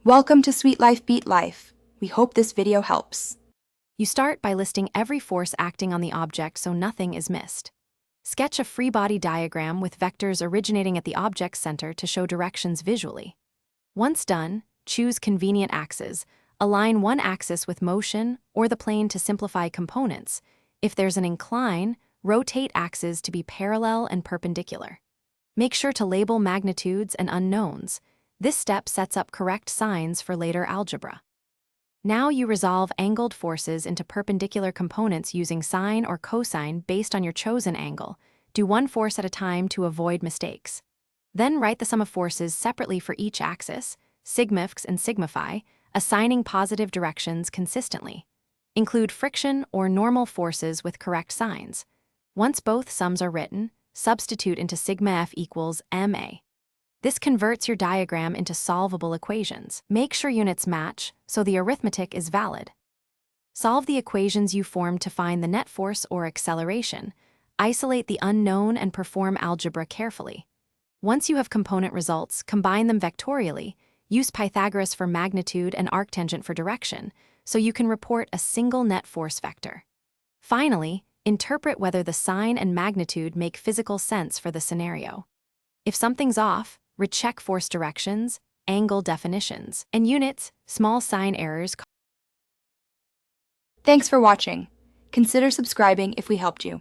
Welcome to Sweet Life Beat Life. We hope this video helps. You start by listing every force acting on the object so nothing is missed. Sketch a free body diagram with vectors originating at the object's center to show directions visually. Once done, choose convenient axes. Align one axis with motion or the plane to simplify components. If there's an incline, rotate axes to be parallel and perpendicular. Make sure to label magnitudes and unknowns. This step sets up correct signs for later algebra. Now you resolve angled forces into perpendicular components using sine or cosine based on your chosen angle. Do one force at a time to avoid mistakes. Then write the sum of forces separately for each axis, sigmifx and signify, assigning positive directions consistently. Include friction or normal forces with correct signs. Once both sums are written, substitute into sigma F equals ma. This converts your diagram into solvable equations. Make sure units match so the arithmetic is valid. Solve the equations you formed to find the net force or acceleration. Isolate the unknown and perform algebra carefully. Once you have component results, combine them vectorially. Use Pythagoras for magnitude and arctangent for direction, so you can report a single net force vector. Finally, interpret whether the sign and magnitude make physical sense for the scenario. If something's off, recheck force directions, angle definitions, and units, small sign errors. Thanks for watching. Consider subscribing if we helped you.